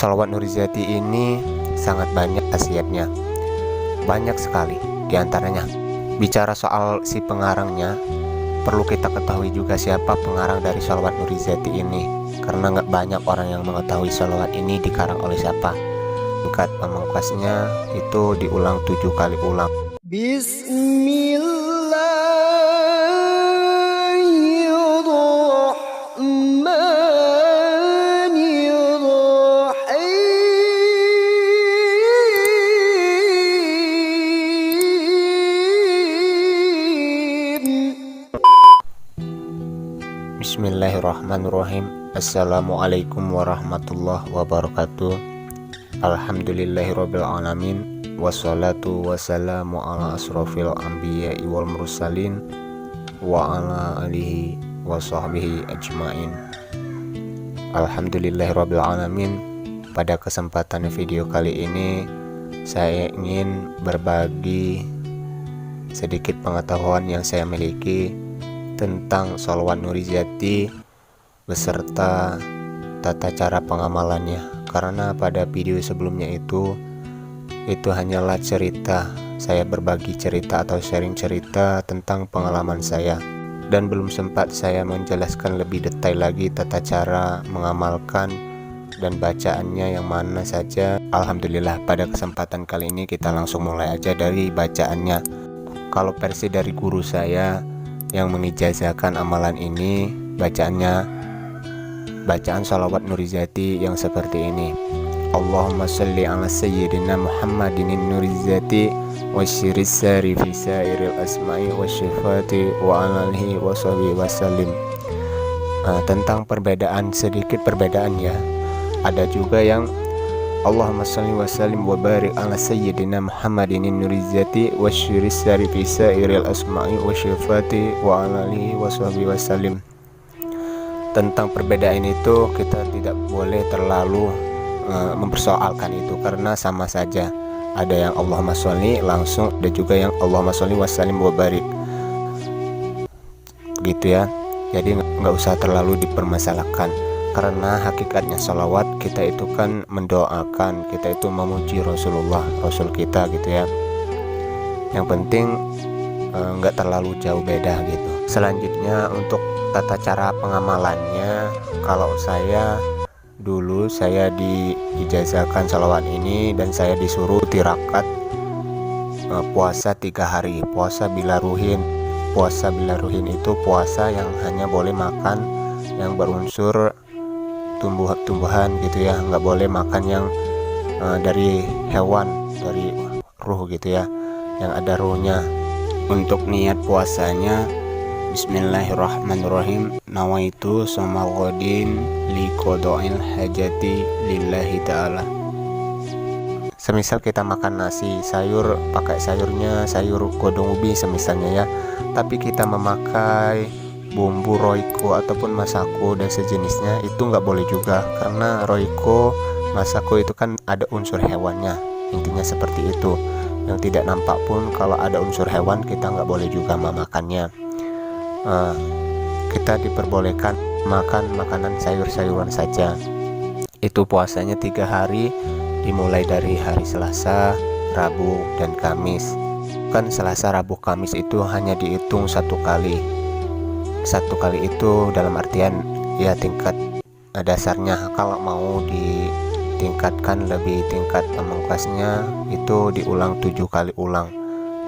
Shalawat Nurizati ini sangat banyak khasiatnya, banyak sekali. Diantaranya, bicara soal si pengarangnya, perlu kita ketahui juga siapa pengarang dari Shalawat Nurizati ini, karena nggak banyak orang yang mengetahui shalawat ini dikarang oleh siapa. Tingkat pamungkasnya itu diulang 7 kali ulang. Bismillahirrahmanirrahim. Assalamualaikum warahmatullahi wabarakatuh. Alhamdulillahirabbil alamin. Wassalatu wassalamu ala asrofil anbiya'i wal mursalin wa ala alihi wa sahbihi ajmain. Alhamdulillahirabbil alamin. Pada kesempatan video kali ini saya ingin berbagi sedikit pengetahuan yang saya miliki tentang Shalawat Nurizati beserta tata cara pengamalannya. Karena pada video sebelumnya itu hanyalah cerita, saya berbagi cerita atau sharing cerita tentang pengalaman saya, dan belum sempat saya menjelaskan lebih detail lagi tata cara mengamalkan dan bacaannya yang mana saja. Alhamdulillah, pada kesempatan kali ini kita langsung mulai aja dari bacaannya. Kalau versi dari guru saya yang mengijazahkan amalan ini, bacaan Shalawat Nurizati yang seperti ini. Allahumma sholli ala sayyidina Muhammadin Nurizati wa syiris sari fi sairil asma'i wa syifati wa alihi wa sahbihi wasallim. Tentang perbedaan, sedikit perbedaan ya. Ada juga yang Allahumma sholli wa sallim wa barik ala sayyidina Muhammadin Nurizati wa syiris sari fi sairil asma'i wa syifati wa alihi wa sahbihi wasallim. Tentang perbedaan itu kita tidak boleh terlalu mempersoalkan itu, karena sama saja. Ada yang Allahumma sholli langsung, ada juga yang Allahumma sholli wa sallim wa barik, gitu ya. Jadi nggak usah terlalu dipermasalahkan, karena hakikatnya sholawat kita itu kan mendoakan, kita itu memuji Rasulullah, Rasul kita gitu ya. Yang penting nggak terlalu jauh beda gitu. Selanjutnya untuk tata cara pengamalannya, kalau saya dulu saya diijazahkan sholawat ini dan saya disuruh tirakat puasa 3 hari, puasa bila ruhin. Puasa bila ruhin itu puasa yang hanya boleh makan yang berunsur tumbuhan gitu ya, nggak boleh makan yang dari hewan, dari ruh gitu ya, yang ada ruhnya. Untuk niat puasanya, Bismillahirrahmanirrahim. Nawaitu shamal ghadin li qada'il hajati lillahi ta'ala. Semisal kita makan nasi, sayur, pakai sayurnya sayur godong ubi semisalnya ya, tapi kita memakai bumbu roiko ataupun masako dan sejenisnya, itu nggak boleh juga, karena roiko, masako itu kan ada unsur hewannya, intinya seperti itu. Yang tidak nampak pun kalau ada unsur hewan kita nggak boleh juga memakannya. Kita diperbolehkan makan makanan sayur-sayuran saja. Itu puasanya 3 hari, dimulai dari hari Selasa, Rabu, dan Kamis. Kan Selasa, Rabu, Kamis itu hanya dihitung 1 kali. 1 kali itu dalam artian ya tingkat dasarnya. Kalau mau ditingkatkan lebih tingkat pamungkasnya, itu diulang 7 kali ulang,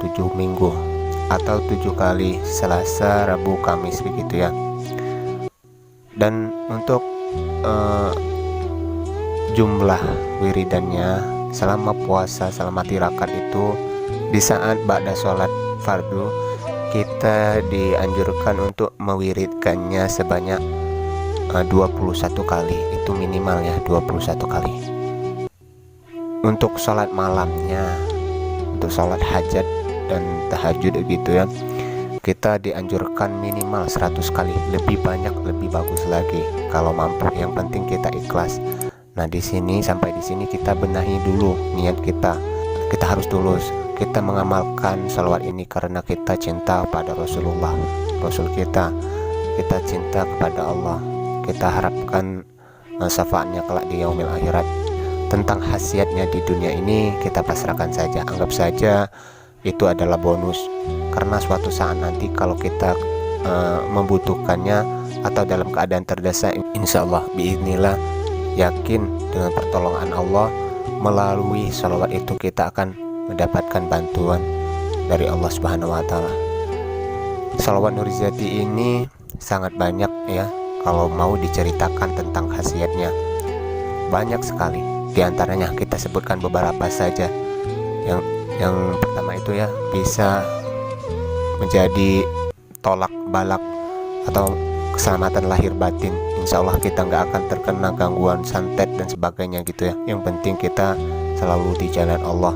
7 minggu atau 7 kali Selasa, Rabu, Kamis begitu ya. Dan untuk jumlah wiridannya selama puasa, selama tirakat itu, di saat ba'da sholat fardu kita dianjurkan untuk mewiridkannya sebanyak 21 kali, itu minimal ya, 21 kali. Untuk sholat malamnya, untuk sholat hajat dan tahajud gitu ya, kita dianjurkan minimal 100 kali, lebih banyak lebih bagus lagi kalau mampu, yang penting kita ikhlas. Nah, di sini sampai di sini kita benahi dulu niat kita. Kita harus tulus. Kita mengamalkan shalawat ini karena kita cinta pada Rasulullah, Rasul kita. Kita cinta kepada Allah. Kita harapkan syafaatnya kelak di yaumil akhirat. Tentang khasiatnya di dunia ini kita pasrahkan saja, anggap saja itu adalah bonus, karena suatu saat nanti kalau kita membutuhkannya atau dalam keadaan terdesak, insya Allah biiznillah, yakin dengan pertolongan Allah, melalui sholawat itu kita akan mendapatkan bantuan dari Allah Subhanahu wa Ta'ala. Sholawat Nurizati ini sangat banyak ya, kalau mau diceritakan tentang khasiatnya banyak sekali. Di antaranya kita sebutkan beberapa saja. Yang pertama itu ya, bisa menjadi tolak balak atau keselamatan lahir batin. Insya Allah kita nggak akan terkena gangguan santet dan sebagainya gitu ya. Yang penting kita selalu di jalan Allah.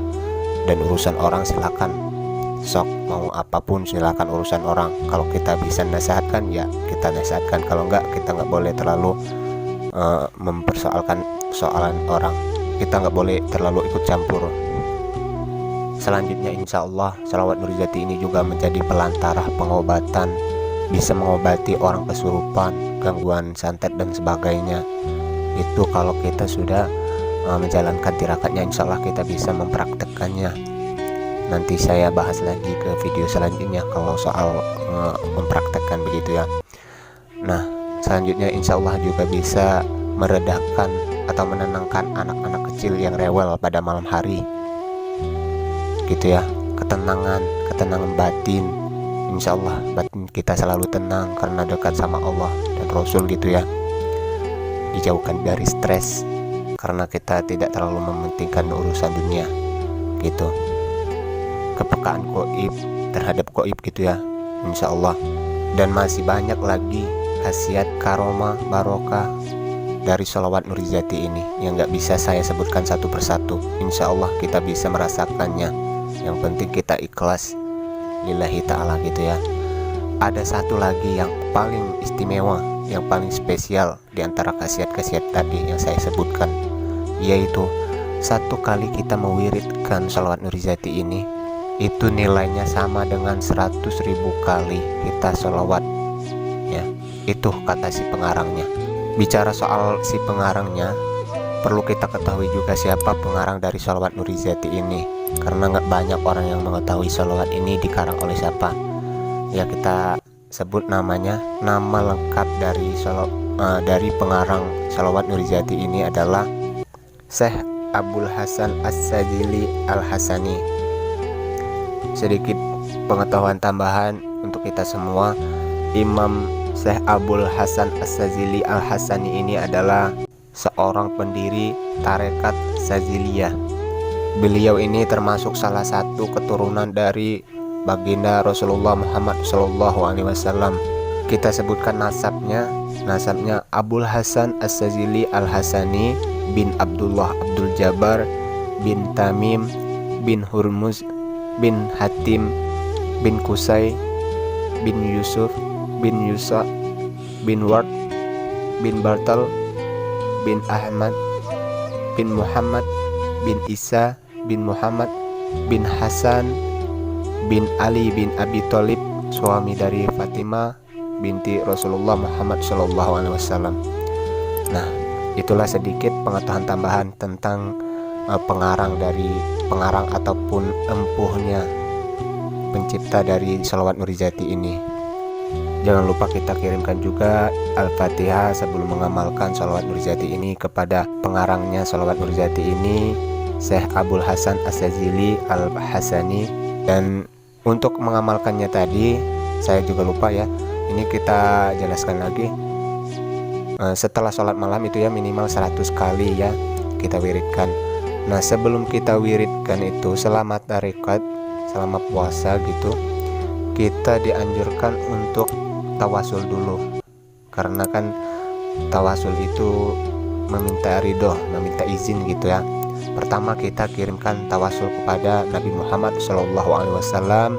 Dan urusan orang silakan, sok mau apapun silakan urusan orang. Kalau kita bisa nasihatkan ya kita nasihatkan, kalau enggak kita nggak boleh terlalu mempersoalkan soalan orang, kita nggak boleh terlalu ikut campur. Selanjutnya insya Allah sholawat Nurizati ini juga menjadi pelantara pengobatan, bisa mengobati orang kesurupan, gangguan santet dan sebagainya. Itu kalau kita sudah menjalankan tirakatnya, insya Allah kita bisa mempraktekkannya. Nanti saya bahas lagi ke video selanjutnya kalau soal mempraktekkan begitu ya. Nah selanjutnya insya Allah juga bisa meredakan atau menenangkan anak-anak kecil yang rewel pada malam hari gitu ya. Ketenangan batin, insya Allah batin kita selalu tenang karena dekat sama Allah dan Rasul gitu ya. Dijauhkan dari stres karena kita tidak terlalu mementingkan urusan dunia gitu. Kepekaan goib terhadap goib gitu ya, insya Allah. Dan masih banyak lagi khasiat, karomah, barokah dari sholawat Nurizati ini yang gak bisa saya sebutkan satu persatu. Insya Allah kita bisa merasakannya. Yang penting kita ikhlas lillahi ta'ala gitu ya. Ada satu lagi yang paling istimewa, yang paling spesial di antara khasiat-khasiat tadi yang saya sebutkan, yaitu satu kali kita mewiridkan sholawat Nurizati ini, itu nilainya sama dengan 100.000 kali kita sholawat ya. Itu kata si pengarangnya. Bicara soal si pengarangnya, perlu kita ketahui juga siapa pengarang dari sholawat Nurizati ini, karena nggak banyak orang yang mengetahui sholawat ini dikarang oleh siapa ya. Kita sebut namanya. Nama lengkap dari pengarang sholawat Nurizati ini adalah Syekh Abul Hasan As-Sajili Al-Hasani. Sedikit pengetahuan tambahan untuk kita semua, Imam Syekh Abul Hasan As-Sajili Al-Hasani ini adalah seorang pendiri tarekat Saziliyah. Beliau ini termasuk salah satu keturunan dari baginda Rasulullah Muhammad SAW. Kita sebutkan nasabnya Abul Hasan As-Sajili Al-Hasani bin Abdullah Abdul Jabbar bin Tamim bin Hurmuz bin Hatim bin Kusai bin Yusuf bin Yusa bin Ward bin Bartal bin Ahmad bin Muhammad bin Isa bin Muhammad bin Hasan bin Ali bin Abi Thalib, suami dari Fatimah binti Rasulullah Muhammad SAW. Nah, itulah sedikit pengetahuan tambahan tentang pengarang ataupun empuhnya pencipta dari sholawat Nurizati ini. Jangan lupa kita kirimkan juga Al-Fatihah sebelum mengamalkan sholawat Nurizati ini kepada pengarangnya sholawat Nurizati ini, Syekh Abul Hasan As-Sajili Al-Hasani. Dan untuk mengamalkannya tadi saya juga lupa ya, ini kita jelaskan lagi. Setelah sholat malam itu ya minimal 100 kali ya kita wiridkan. Nah sebelum kita wiridkan itu selama tarekat, selama puasa gitu, kita dianjurkan untuk tawasul dulu. Karena kan tawasul itu meminta ridho, meminta izin gitu ya. Pertama kita kirimkan tawasul kepada Nabi Muhammad SAW.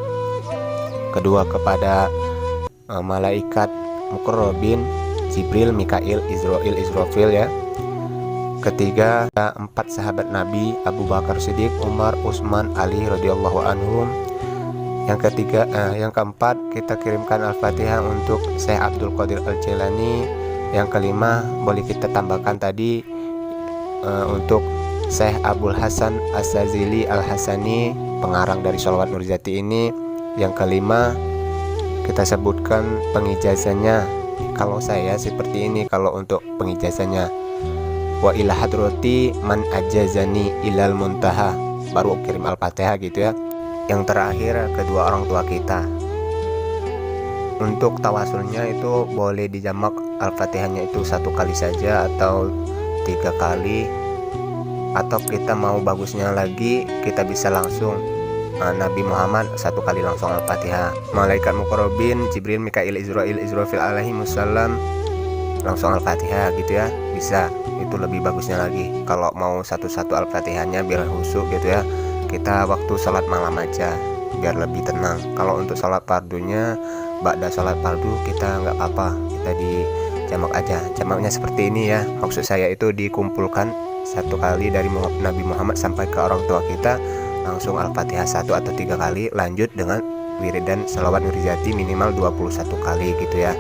Kedua kepada malaikat muqarrabin, Jibril, Mikail, Israfil ya. Ketiga 4 sahabat Nabi, Abu Bakar Siddiq, Umar, Utsman, Ali radhiyallahu anhum. Yang keempat kita kirimkan Al-Fatihah untuk Syekh Abdul Qadir Al-Jailani. Yang kelima boleh kita tambahkan tadi untuk Syekh Abdul Hasan As-Sazili Al-Hasani, pengarang dari Sholawat Nurijati ini. Yang kelima, kita sebutkan pengijazannya. Kalau saya seperti ini kalau untuk pengijazannya. Wa ila hadrati man ajazani ilal muntaha, baru kirim Al-Fatihah gitu ya. Yang terakhir, kedua orang tua kita. Untuk tawasulnya itu boleh dijamak Al-Fatihahnya itu 1 kali saja atau 3 kali, atau kita mau bagusnya lagi kita bisa langsung Nabi Muhammad 1 kali langsung Al-Fatihah. Malaikat muqarrabin Jibril, Mikail, Israfil alaihi wassalam langsung Al-Fatihah gitu ya, bisa. Itu lebih bagusnya lagi. Kalau mau satu-satu Al-Fatihahnya biar khusyuk gitu ya, kita waktu sholat malam aja biar lebih tenang. Kalau untuk sholat fardunya, ba'da sholat fardu kita nggak apa-apa, kita di jamak aja. Jamaknya seperti ini ya, maksud saya itu dikumpulkan 1 kali dari Nabi Muhammad sampai ke orang tua kita, langsung Al-Fatihah 1 atau 3 kali, lanjut dengan wiridan Sholawat Nurijati minimal 21 kali gitu ya.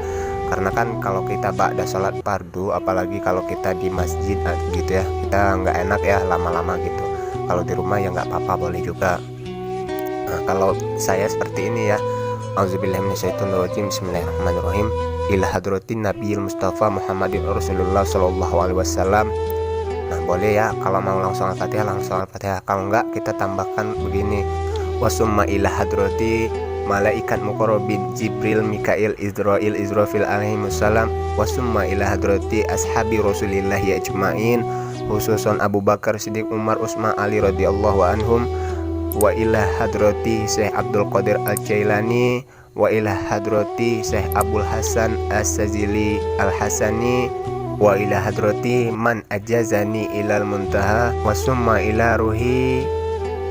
Karena kan kalau kita ba'da sholat fardu, apalagi kalau kita di masjid gitu ya, kita nggak enak ya lama-lama gitu. Kalau di rumah ya nggak apa-apa, boleh juga. Nah, kalau saya seperti ini ya, auzubillahi minasyaitonirrajim, bismillahirrahmanirrahim. Ila hadratin Nabiyil Mustafa Muhammadin Rasulullah sallallahu alaihi wasallam. Nah, boleh ya kalau mau langsung Al-Fatihah, langsung Al-Fatihah. Kalau enggak, kita tambahkan begini. Wasumma ila hadrati malaikat muqarrabin Jibril, Mikail, Israfil alaihi wassalam. Wasumma ila hadrati ashabi Rasulillah ajmain, khususan Abu Bakar, Siddiq, Umar, Utsman, Ali radhiyallahu anhum. Wa ila hadrati Syekh Abdul Qadir Al-Jailani, wa ila hadrati Syekh Abdul Hasan As-Sazili Al-Hasani, wa ila hadrati man ajazani ilal muntaha, wa summa ila ruhi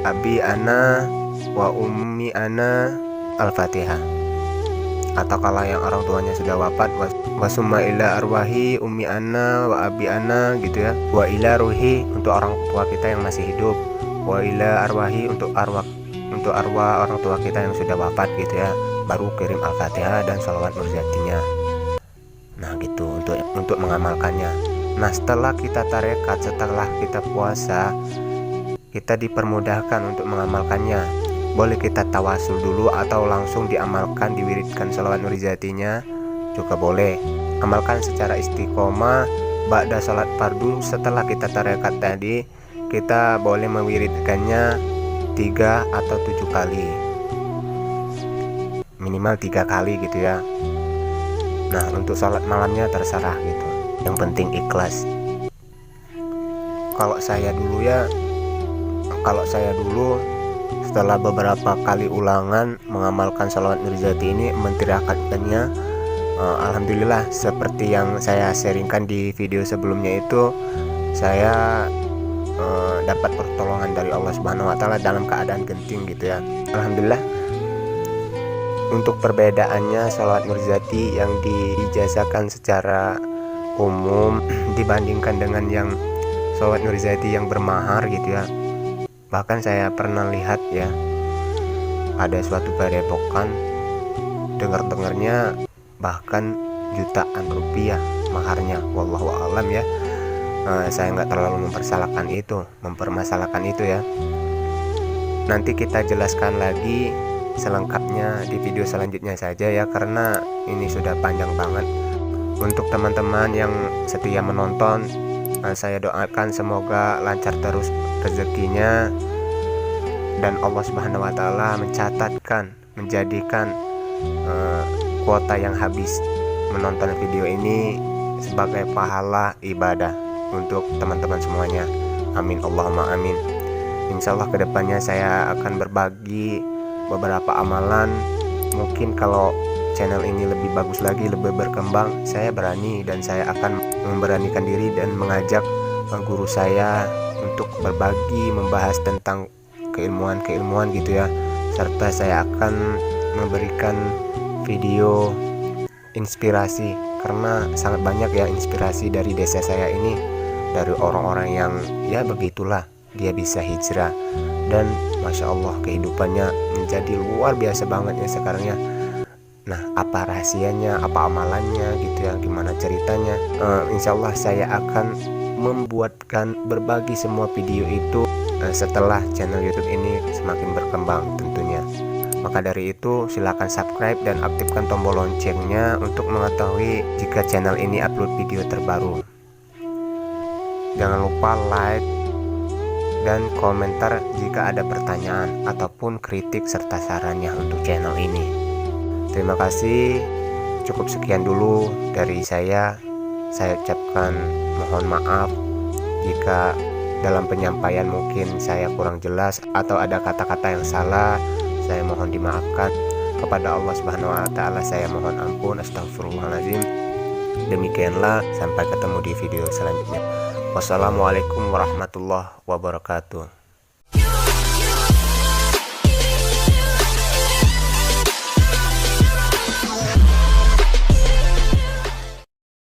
abi ana wa ummi ana Al-Fatihah. Atau kalau yang orang tuanya sudah wafat, wa summa ila arwahi ummi ana wa abi ana gitu ya. Wa ila ruhi untuk orang tua kita yang masih hidup, wa ila arwahi untuk arwah orang tua kita yang sudah wafat gitu ya, baru kirim Al-Fatihah dan Sholawat Nurijatinya. Nah gitu untuk mengamalkannya. Nah setelah kita tarekat, setelah kita puasa, kita dipermudahkan untuk mengamalkannya. Boleh kita tawasul dulu atau langsung diamalkan, diwiridkan Sholawat Nurijatinya juga boleh. Amalkan secara istiqomah ba'da sholat fardu. Setelah kita tarekat tadi, kita boleh mewiridkannya 3 atau 7 kali, minimal 3 kali gitu ya. Nah untuk sholat malamnya terserah gitu, yang penting ikhlas. Kalau saya dulu setelah beberapa kali ulangan mengamalkan Sholawat Nurijati ini, mentirahatkannya, alhamdulillah seperti yang saya sharingkan di video sebelumnya itu, saya dapat pertolongan dari Allah Subhanahu wa Ta'ala dalam keadaan genting gitu ya. Alhamdulillah. Untuk perbedaannya Sholawat Nurijati yang diijazahkan secara umum dibandingkan dengan yang Sholawat Nurijati yang bermahar gitu ya. Bahkan saya pernah lihat ya, ada suatu padepokan dengar-dengarnya bahkan jutaan rupiah maharnya. Wallahu a'lam ya. Saya nggak terlalu mempermasalahkan itu ya. Nanti kita jelaskan lagi selengkapnya di video selanjutnya saja ya, karena ini sudah panjang banget. Untuk teman-teman yang setia menonton, saya doakan semoga lancar terus rezekinya dan Allah Subhanahu wa Ta'ala menjadikan kuota yang habis menonton video ini sebagai pahala ibadah untuk teman-teman semuanya. Amin Allahumma amin. Insyaallah kedepannya saya akan berbagi beberapa amalan. Mungkin kalau channel ini lebih bagus lagi, lebih berkembang, saya berani dan saya akan memberanikan diri dan mengajak guru saya untuk berbagi, membahas tentang keilmuan gitu ya. Serta saya akan memberikan video inspirasi, karena sangat banyak ya inspirasi dari desa saya ini, dari orang-orang yang ya begitulah, dia bisa hijrah dan Masya Allah kehidupannya menjadi luar biasa banget ya sekarang ya. Nah apa rahasianya, apa amalannya gitu ya, gimana ceritanya, Insya Allah saya akan membuatkan berbagi semua video itu setelah channel YouTube ini semakin berkembang tentunya. Maka dari itu silahkan subscribe dan aktifkan tombol loncengnya untuk mengetahui jika channel ini upload video terbaru. Jangan lupa like dan komentar jika ada pertanyaan ataupun kritik serta sarannya untuk channel ini. Terima kasih. Cukup sekian dulu dari saya. Saya ucapkan mohon maaf jika dalam penyampaian mungkin saya kurang jelas atau ada kata-kata yang salah. Saya mohon dimaafkan. Kepada Allah Subhanahu wa taala saya mohon ampun. Astagfirullahaladzim. Demikianlah, sampai ketemu di video selanjutnya. Wassalamualaikum warahmatullahi wabarakatuh.